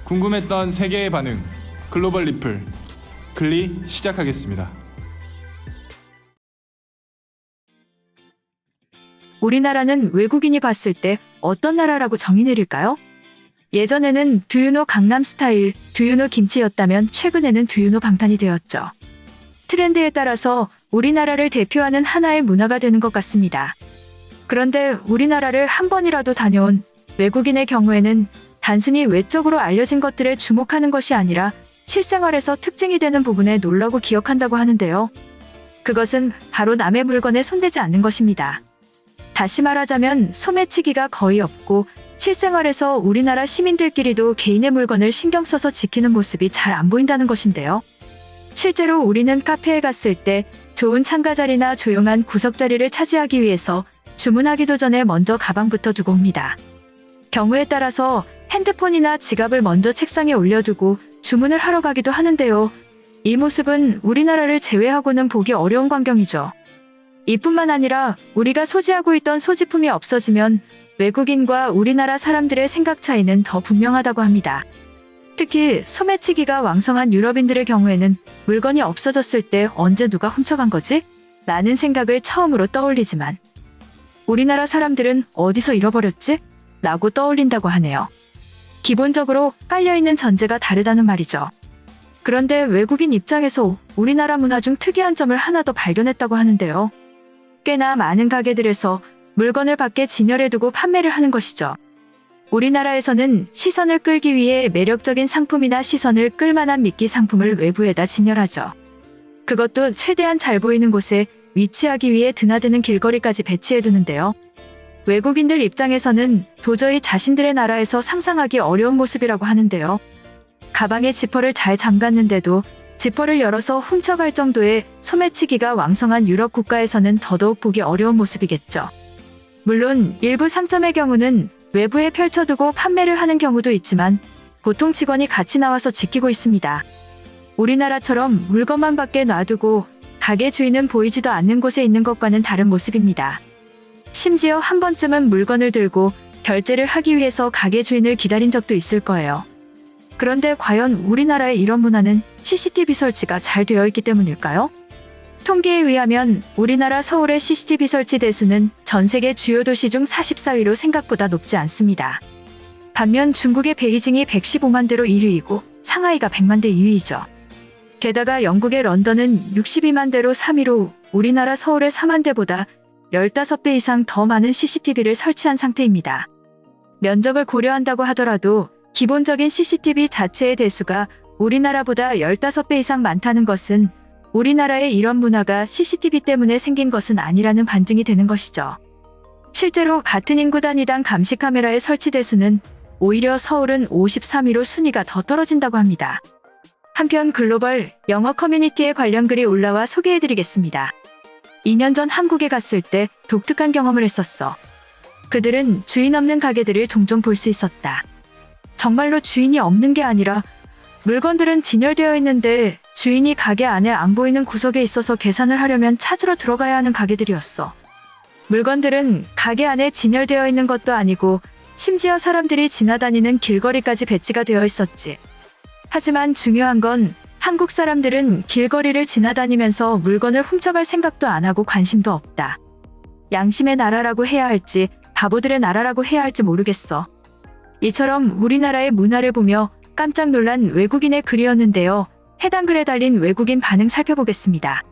궁금했던 세계의 반응, 글로벌 리플, 글리 시작하겠습니다. 우리나라는 외국인이 봤을 때 어떤 나라라고 정의 내릴까요? 예전에는 두유노 강남스타일, 두유노 김치였다면 최근에는 두유노 방탄이 되었죠. 트렌드에 따라서 우리나라를 대표하는 하나의 문화가 되는 것 같습니다. 그런데 우리나라를 한 번이라도 다녀온 외국인의 경우에는 단순히 외적으로 알려진 것들에 주목하는 것이 아니라 실생활에서 특징이 되는 부분에 놀라고 기억한다고 하는데요. 그것은 바로 남의 물건에 손대지 않는 것입니다. 다시 말하자면 소매치기가 거의 없고 실생활에서 우리나라 시민들끼리도 개인의 물건을 신경 써서 지키는 모습이 잘 안 보인다는 것인데요. 실제로 우리는 카페에 갔을 때 좋은 창가 자리나 조용한 구석 자리를 차지하기 위해서 주문하기도 전에 먼저 가방부터 두고 옵니다. 경우에 따라서 핸드폰이나 지갑을 먼저 책상에 올려두고 주문을 하러 가기도 하는데요. 이 모습은 우리나라를 제외하고는 보기 어려운 광경이죠. 이뿐만 아니라 우리가 소지하고 있던 소지품이 없어지면 외국인과 우리나라 사람들의 생각 차이는 더 분명하다고 합니다. 특히 소매치기가 왕성한 유럽인들의 경우에는 물건이 없어졌을 때 언제 누가 훔쳐간 거지? 라는 생각을 처음으로 떠올리지만 우리나라 사람들은 어디서 잃어버렸지? 라고 떠올린다고 하네요. 기본적으로 깔려있는 전제가 다르다는 말이죠. 그런데 외국인 입장에서 우리나라 문화 중 특이한 점을 하나 더 발견했다고 하는데요. 꽤나 많은 가게들에서 물건을 밖에 진열해두고 판매를 하는 것이죠. 우리나라에서는 시선을 끌기 위해 매력적인 상품이나 시선을 끌만한 미끼 상품을 외부에다 진열하죠. 그것도 최대한 잘 보이는 곳에 위치하기 위해 드나드는 길거리까지 배치해두는데요. 외국인들 입장에서는 도저히 자신들의 나라에서 상상하기 어려운 모습이라고 하는데요. 가방에 지퍼를 잘 잠갔는데도 지퍼를 열어서 훔쳐갈 정도의 소매치기가 왕성한 유럽 국가에서는 더더욱 보기 어려운 모습이겠죠. 물론 일부 상점의 경우는 외부에 펼쳐두고 판매를 하는 경우도 있지만 보통 직원이 같이 나와서 지키고 있습니다. 우리나라처럼 물건만 밖에 놔두고 가게 주인은 보이지도 않는 곳에 있는 것과는 다른 모습입니다. 심지어 한 번쯤은 물건을 들고 결제를 하기 위해서 가게 주인을 기다린 적도 있을 거예요. 그런데 과연 우리나라의 이런 문화는 CCTV 설치가 잘 되어 있기 때문일까요? 통계에 의하면 우리나라 서울의 CCTV 설치 대수는 전 세계 주요 도시 중 44위로 생각보다 높지 않습니다. 반면 중국의 베이징이 115만 대로 1위이고 상하이가 100만 대 2위이죠. 게다가 영국의 런던은 62만 대로 3위로 우리나라 서울의 4만 대보다 15배 이상 더 많은 CCTV를 설치한 상태입니다. 면적을 고려한다고 하더라도 기본적인 CCTV 자체의 대수가 우리나라보다 15배 이상 많다는 것은 우리나라의 이런 문화가 CCTV 때문에 생긴 것은 아니라는 반증이 되는 것이죠. 실제로 같은 인구 단위당 감시 카메라의 설치 대수는 오히려 서울은 53위로 순위가 더 떨어진다고 합니다. 한편 글로벌 영어 커뮤니티에 관련 글이 올라와 소개해드리겠습니다. 2년 전 한국에 갔을 때 독특한 경험을 했었어. 그들은 주인 없는 가게들을 종종 볼 수 있었다. 정말로 주인이 없는 게 아니라 물건들은 진열되어 있는데 주인이 가게 안에 안 보이는 구석에 있어서 계산을 하려면 찾으러 들어가야 하는 가게들이었어. 물건들은 가게 안에 진열되어 있는 것도 아니고 심지어 사람들이 지나다니는 길거리까지 배치가 되어 있었지. 하지만 중요한 건 한국 사람들은 길거리를 지나다니면서 물건을 훔쳐갈 생각도 안 하고 관심도 없다. 양심의 나라라고 해야 할지 바보들의 나라라고 해야 할지 모르겠어. 이처럼 우리나라의 문화를 보며 깜짝 놀란 외국인의 글이었는데요. 해당 글에 달린 외국인 반응 살펴보겠습니다.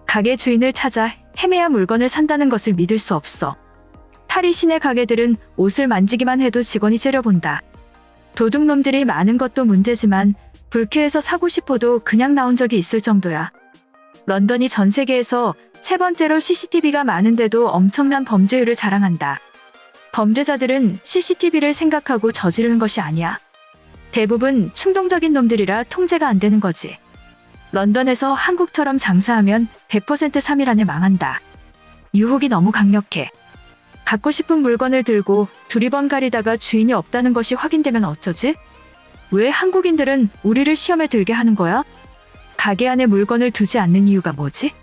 가게 주인을 찾아 헤매야 물건을 산다는 것을 믿을 수 없어. 파리 시내 가게들은 옷을 만지기만 해도 직원이 째려본다. 도둑놈들이 많은 것도 문제지만 불쾌해서 사고 싶어도 그냥 나온 적이 있을 정도야. 런던이 전 세계에서 세 번째로 CCTV가 많은데도 엄청난 범죄율을 자랑한다. 범죄자들은 CCTV를 생각하고 저지르는 것이 아니야. 대부분 충동적인 놈들이라 통제가 안 되는 거지. 런던에서 한국처럼 장사하면 100% 3일 안에 망한다. 유혹이 너무 강력해. 갖고 싶은 물건을 들고 두리번 가리다가 주인이 없다는 것이 확인되면 어쩌지? 왜 한국인들은 우리를 시험에 들게 하는 거야? 가게 안에 물건을 두지 않는 이유가 뭐지?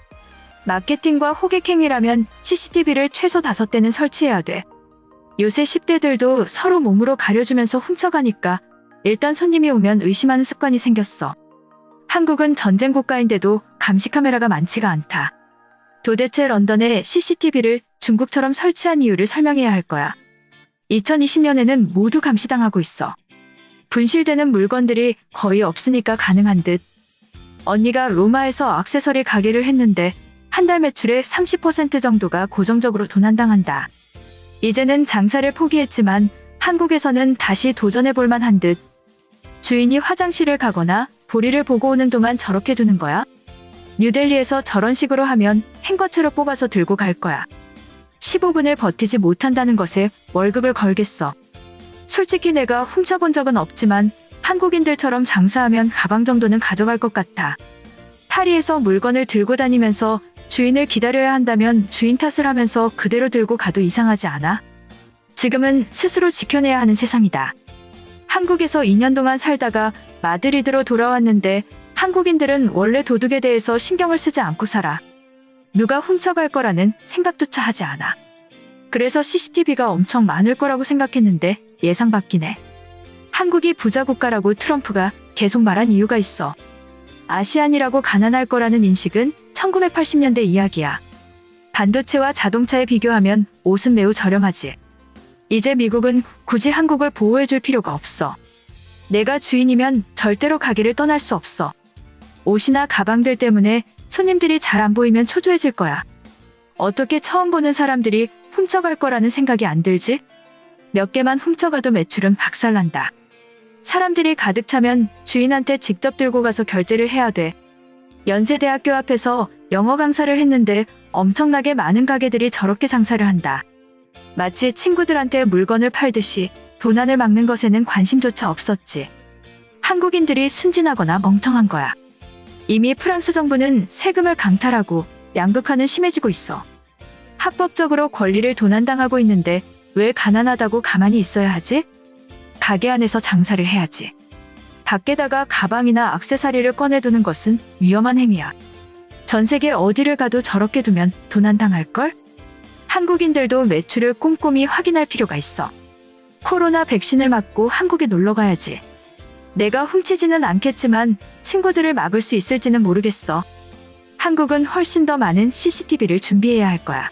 마케팅과 호객행위라면 CCTV를 최소 5대는 설치해야 돼. 요새 10대들도 서로 몸으로 가려주면서 훔쳐가니까 일단 손님이 오면 의심하는 습관이 생겼어. 한국은 전쟁 국가인데도 감시 카메라가 많지가 않다. 도대체 런던에 CCTV를 중국처럼 설치한 이유를 설명해야 할 거야. 2020년에는 모두 감시당하고 있어. 분실되는 물건들이 거의 없으니까 가능한 듯. 언니가 로마에서 액세서리 가게를 했는데 한 달 매출의 30% 정도가 고정적으로 도난당한다. 이제는 장사를 포기했지만 한국에서는 다시 도전해볼 만한 듯. 주인이 화장실을 가거나 보리를 보고 오는 동안 저렇게 두는 거야? 뉴델리에서 저런 식으로 하면 행거채로 뽑아서 들고 갈 거야. 15분을 버티지 못한다는 것에 월급을 걸겠어. 솔직히 내가 훔쳐본 적은 없지만 한국인들처럼 장사하면 가방 정도는 가져갈 것 같아. 파리에서 물건을 들고 다니면서 주인을 기다려야 한다면 주인 탓을 하면서 그대로 들고 가도 이상하지 않아? 지금은 스스로 지켜내야 하는 세상이다. 한국에서 2년 동안 살다가 마드리드로 돌아왔는데 한국인들은 원래 도둑에 대해서 신경을 쓰지 않고 살아. 누가 훔쳐갈 거라는 생각조차 하지 않아. 그래서 CCTV가 엄청 많을 거라고 생각했는데 예상 밖이네. 한국이 부자 국가라고 트럼프가 계속 말한 이유가 있어. 아시안이라고 가난할 거라는 인식은 1980년대 이야기야. 반도체와 자동차에 비교하면 옷은 매우 저렴하지. 이제 미국은 굳이 한국을 보호해줄 필요가 없어. 내가 주인이면 절대로 가게를 떠날 수 없어. 옷이나 가방들 때문에 손님들이 잘 안 보이면 초조해질 거야. 어떻게 처음 보는 사람들이 훔쳐갈 거라는 생각이 안 들지? 몇 개만 훔쳐가도 매출은 박살난다. 사람들이 가득 차면 주인한테 직접 들고 가서 결제를 해야 돼. 연세대학교 앞에서 영어 강사를 했는데 엄청나게 많은 가게들이 저렇게 장사를 한다. 마치 친구들한테 물건을 팔듯이 도난을 막는 것에는 관심조차 없었지. 한국인들이 순진하거나 멍청한 거야. 이미 프랑스 정부는 세금을 강탈하고 양극화는 심해지고 있어. 합법적으로 권리를 도난당하고 있는데 왜 가난하다고 가만히 있어야 하지? 가게 안에서 장사를 해야지. 밖에다가 가방이나 액세서리를 꺼내두는 것은 위험한 행위야. 전 세계 어디를 가도 저렇게 두면 도난당할걸? 한국인들도 매출을 꼼꼼히 확인할 필요가 있어. 코로나 백신을 맞고 한국에 놀러 가야지. 내가 훔치지는 않겠지만 친구들을 막을 수 있을지는 모르겠어. 한국은 훨씬 더 많은 CCTV를 준비해야 할 거야.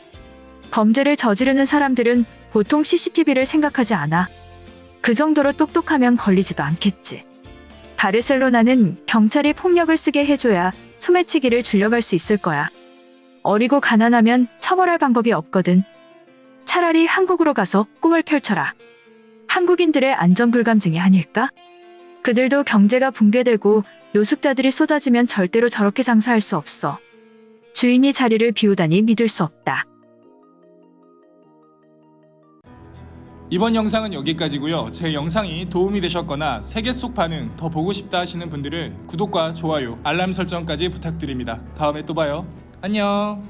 범죄를 저지르는 사람들은 보통 CCTV를 생각하지 않아. 그 정도로 똑똑하면 걸리지도 않겠지. 바르셀로나는 경찰이 폭력을 쓰게 해줘야 소매치기를 줄여갈 수 있을 거야. 어리고 가난하면 처벌할 방법이 없거든. 차라리 한국으로 가서 꿈을 펼쳐라. 한국인들의 안전불감증이 아닐까? 그들도 경제가 붕괴되고 노숙자들이 쏟아지면 절대로 저렇게 장사할 수 없어. 주인이 자리를 비우다니 믿을 수 없다. 이번 영상은 여기까지고요. 제 영상이 도움이 되셨거나 세계 속 반응 더 보고 싶다 하시는 분들은 구독과 좋아요, 알람 설정까지 부탁드립니다. 다음에 또 봐요. 안녕.